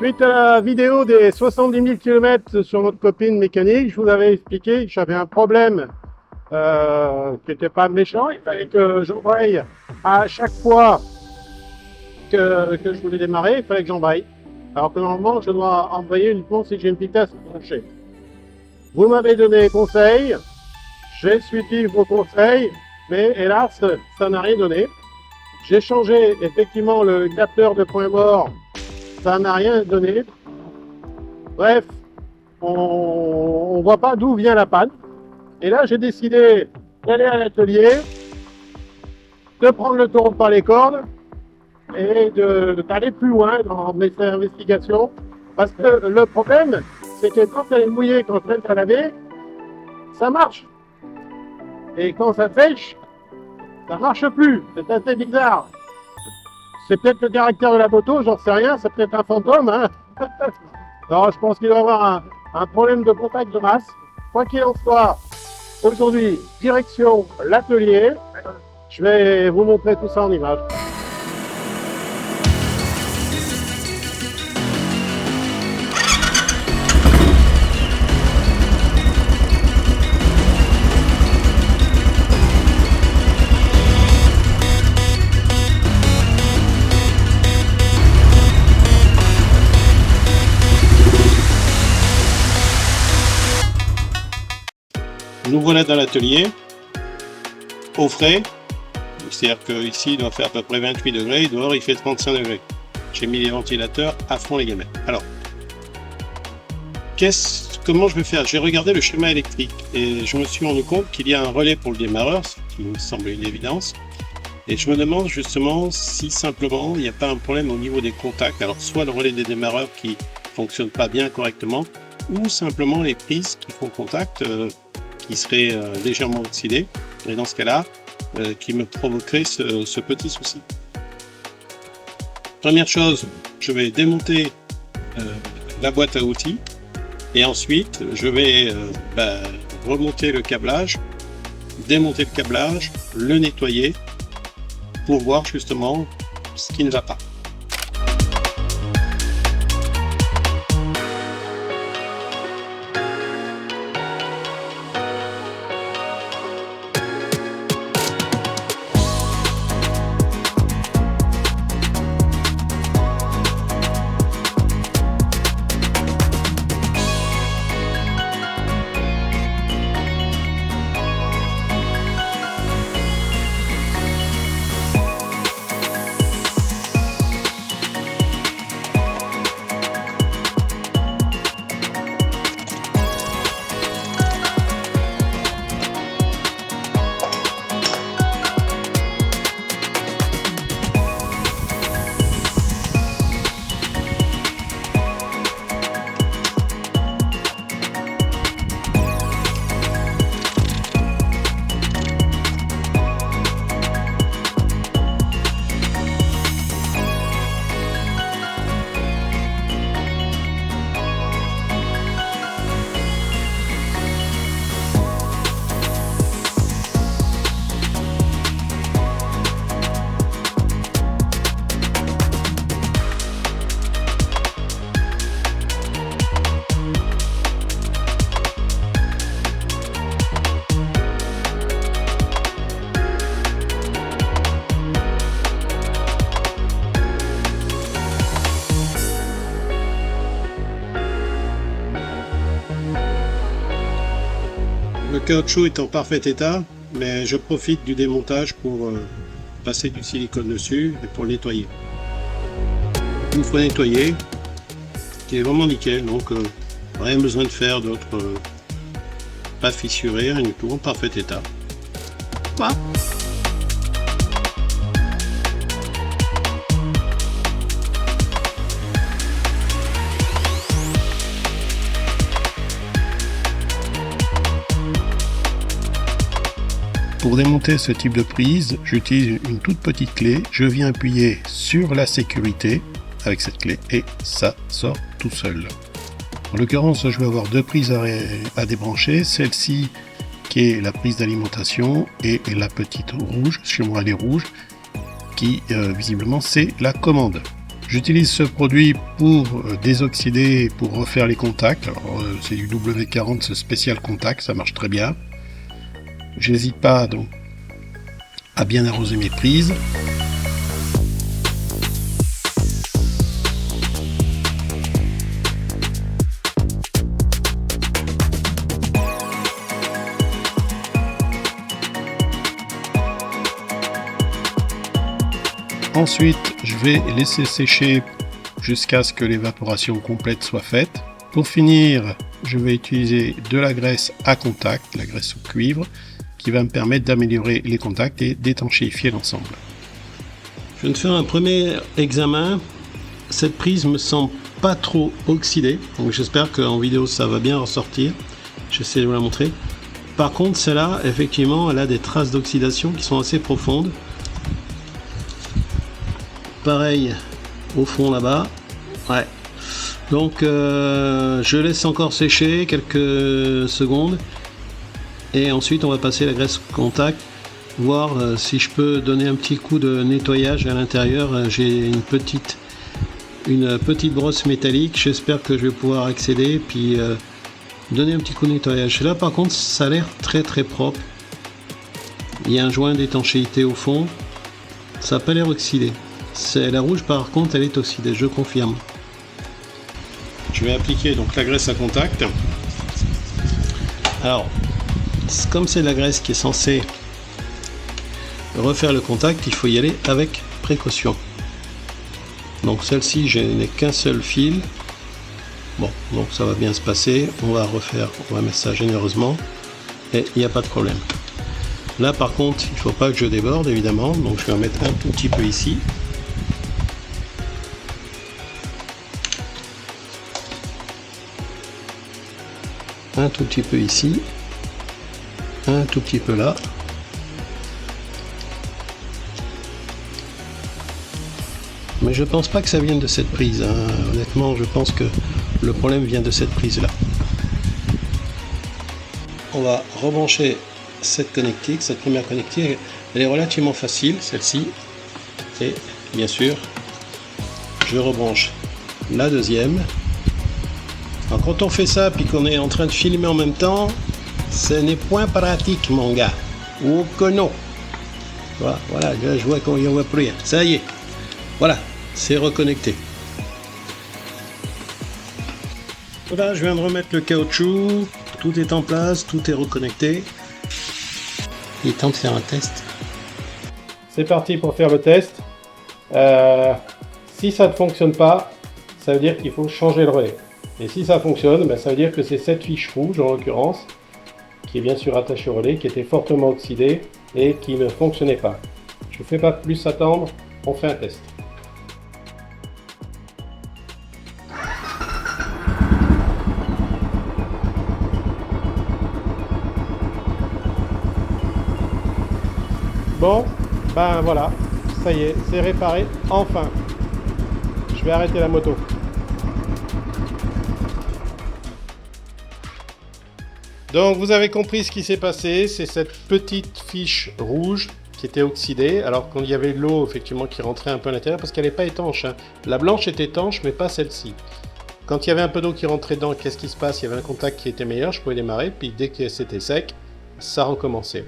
Suite à la vidéo des 70 000 km sur notre copine mécanique, je vous avais expliqué que j'avais un problème qui n'était pas méchant. Il fallait que j'embraye à chaque fois que je voulais démarrer, il fallait que j'embraye. Alors que normalement, je dois embrayer uniquement si j'ai une vitesse branchée. Vous m'avez donné des conseils, j'ai suivi vos conseils, mais hélas, ça n'a rien donné. J'ai changé effectivement le capteur de point mort, ça n'a rien donné. Bref, on ne voit pas d'où vient la panne. Et là, j'ai décidé d'aller à l'atelier, de prendre le taureau par les cordes et d'aller plus loin dans mes investigations. Parce que le problème, c'est que quand elle est mouillée, quand elle est à laver, ça marche. Et quand ça sèche, ça marche plus. C'est assez bizarre. C'est peut-être le caractère de la moto, j'en sais rien, c'est peut-être un fantôme. Hein. Non, je pense qu'il doit y avoir un problème de contact de masse. Quoi qu'il en soit, aujourd'hui, direction l'atelier. Je vais vous montrer tout ça en image. Nous voilà dans l'atelier, au frais, c'est-à-dire qu'ici il doit faire à peu près 28 degrés, dehors il fait 35 degrés. J'ai mis les ventilateurs à fond les gamins. Alors, comment je vais faire? J'ai regardé le schéma électrique et je me suis rendu compte qu'il y a un relais pour le démarreur, ce qui me semble une évidence. Et je me demande justement si simplement il n'y a pas un problème au niveau des contacts. Alors soit le relais des démarreurs qui ne fonctionne pas bien correctement, ou simplement les prises qui font contact qui seraient légèrement oxydées, et dans ce cas-là, qui me provoquerait ce petit souci. Première chose, je vais démonter la boîte à outils, et ensuite je vais remonter le câblage, démonter le câblage, le nettoyer, pour voir justement ce qui ne va pas. Le caoutchouc est en parfait état, mais je profite du démontage pour passer du silicone dessus et pour le nettoyer. Une fois nettoyé, qui est vraiment nickel, donc rien besoin de faire d'autre, pas fissuré, rien du tout, en parfait état. Voilà. Pour démonter ce type de prise, j'utilise une toute petite clé. Je viens appuyer sur la sécurité avec cette clé et ça sort tout seul. En l'occurrence, je vais avoir deux prises à débrancher. Celle-ci qui est la prise d'alimentation et la petite rouge, chez moi elle est rouge, qui visiblement c'est la commande. J'utilise ce produit pour désoxyder et pour refaire les contacts. Alors c'est du W40, ce spécial contact, ça marche très bien. J'hésite pas donc à bien arroser mes prises. Ensuite, je vais laisser sécher jusqu'à ce que l'évaporation complète soit faite. Pour finir, je vais utiliser de la graisse à contact, la graisse au cuivre, qui va me permettre d'améliorer les contacts et d'étanchéifier l'ensemble. Je viens de faire un premier examen. Cette prise me semble pas trop oxydée, donc j'espère qu'en vidéo ça va bien ressortir. J'essaie de vous la montrer. Par contre, celle-là, effectivement, elle a des traces d'oxydation qui sont assez profondes. Pareil au fond là-bas. Ouais. Donc je laisse encore sécher quelques secondes et ensuite on va passer la graisse contact, voir si je peux donner un petit coup de nettoyage à l'intérieur. J'ai une petite brosse métallique, j'espère que je vais pouvoir accéder puis donner un petit coup de nettoyage. Là par contre ça a l'air très très propre. Il y a un joint d'étanchéité au fond, ça n'a pas l'air oxydé. La rouge par contre elle est oxydée, je confirme. Je vais appliquer donc la graisse à contact. Alors comme c'est de la graisse qui est censée refaire le contact, il faut y aller avec précaution. Donc celle-ci je n'ai qu'un seul fil. Bon, donc ça va bien se passer. On va mettre ça généreusement et il n'y a pas de problème. Là par contre il ne faut pas que je déborde évidemment, donc je vais en mettre un tout petit peu ici. Un tout petit peu ici, un tout petit peu là. Mais je pense pas que ça vienne de cette prise, hein. Honnêtement je pense que le problème vient de cette prise là. On va rebrancher cette connectique, cette première connectique, elle est relativement facile celle-ci, et bien sûr je rebranche la deuxième. Alors quand on fait ça puis qu'on est en train de filmer en même temps, ce n'est point pratique mon gars. Oh que non. Voilà, je vois qu'on y voit plus rien. Ça y est. Voilà, c'est reconnecté. Voilà, je viens de remettre le caoutchouc. Tout est en place, tout est reconnecté. Il est temps de faire un test. C'est parti pour faire le test. Si ça ne fonctionne pas, ça veut dire qu'il faut changer le relais. Et si ça fonctionne, ben ça veut dire que c'est cette fiche rouge en l'occurrence, qui est bien sûr attachée au relais, qui était fortement oxydée et qui ne fonctionnait pas. Je ne fais pas plus attendre, on fait un test. Bon, ben voilà, ça y est, c'est réparé, enfin. Je vais arrêter la moto. Donc vous avez compris ce qui s'est passé, c'est cette petite fiche rouge qui était oxydée, alors qu'il y avait l'eau effectivement qui rentrait un peu à l'intérieur parce qu'elle n'est pas étanche, hein. La blanche est étanche mais pas celle-ci. Quand il y avait un peu d'eau qui rentrait dedans, qu'est-ce qui se passe? Il y avait un contact qui était meilleur, je pouvais démarrer, puis dès que c'était sec, ça recommençait.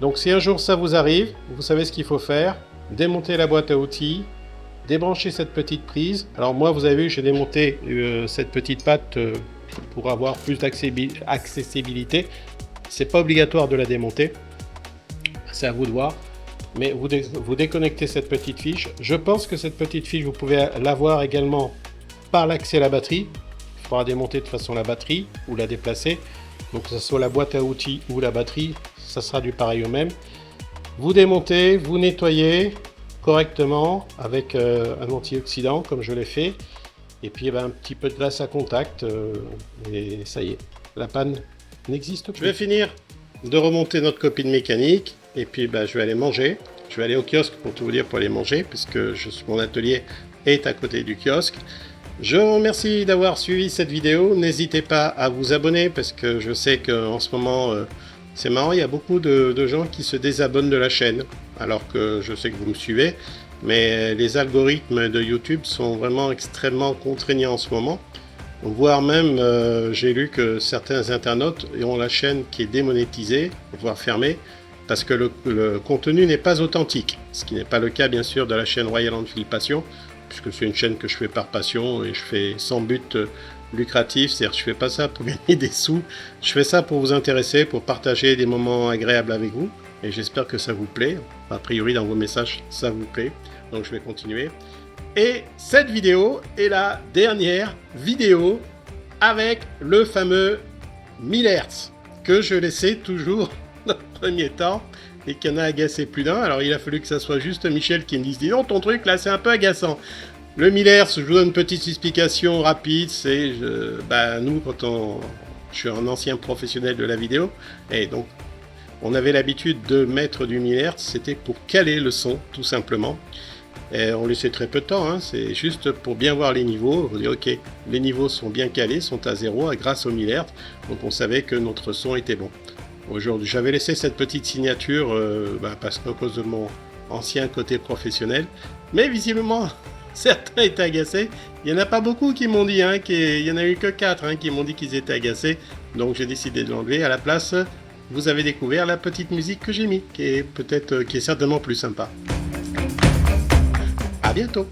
Donc si un jour ça vous arrive, vous savez ce qu'il faut faire, démonter la boîte à outils, débrancher cette petite prise. Alors moi vous avez vu, j'ai démonté cette petite patte pour avoir plus d'accessibilité. C'est pas obligatoire de la démonter, c'est à vous de voir, mais vous déconnectez cette petite fiche. Je pense que cette petite fiche vous pouvez l'avoir également par l'accès à la batterie. Il faudra démonter de toute façon la batterie ou la déplacer, donc que ce soit la boîte à outils ou la batterie, ça sera du pareil au même. Vous démontez, vous nettoyez correctement avec un antioxydant comme je l'ai fait. Et puis un petit peu de glace à contact et ça y est, la panne n'existe plus. Je vais finir de remonter notre copine mécanique et puis je vais aller manger. Je vais aller au kiosque pour tout vous dire, pour aller manger, puisque mon atelier est à côté du kiosque. Je vous remercie d'avoir suivi cette vidéo. N'hésitez pas à vous abonner parce que je sais qu'en ce moment, c'est marrant, il y a beaucoup de gens qui se désabonnent de la chaîne alors que je sais que vous me suivez. mais les algorithmes de YouTube sont vraiment extrêmement contraignants en ce moment. Voire même, j'ai lu que certains internautes ont la chaîne qui est démonétisée, voire fermée, parce que le contenu n'est pas authentique. Ce qui n'est pas le cas, bien sûr, de la chaîne Royal Enfield Passion, puisque c'est une chaîne que je fais par passion et je fais sans but lucratif, c'est-à-dire que je fais pas ça pour gagner des sous, je fais ça pour vous intéresser, pour partager des moments agréables avec vous, et j'espère que ça vous plaît. A priori, dans vos messages, ça vous plaît, donc je vais continuer. Et cette vidéo est la dernière vidéo avec le fameux 1000 Hz que je laissais toujours dans le premier temps et qui en a agacé plus d'un. Alors il a fallu que ça soit juste Michel qui me dise « Dis donc, ton truc là c'est un peu agaçant ». Le 1000 Hz, je vous donne une petite explication rapide, c'est nous je suis un ancien professionnel de la vidéo et donc on avait l'habitude de mettre du 1000 Hz, c'était pour caler le son tout simplement. Et on laissait très peu de temps, hein. C'est juste pour bien voir les niveaux. On dit ok, les niveaux sont bien calés, sont à 0 grâce au 1000 Hz, donc on savait que notre son était bon. Aujourd'hui, j'avais laissé cette petite signature parce qu'à cause de mon ancien côté professionnel, mais visiblement certains étaient agacés. Il n'y en a pas beaucoup qui m'ont dit, il y en a eu que 4 qui m'ont dit qu'ils étaient agacés, donc j'ai décidé de l'enlever. À la place, vous avez découvert la petite musique que j'ai mis, qui est certainement plus sympa. À bientôt.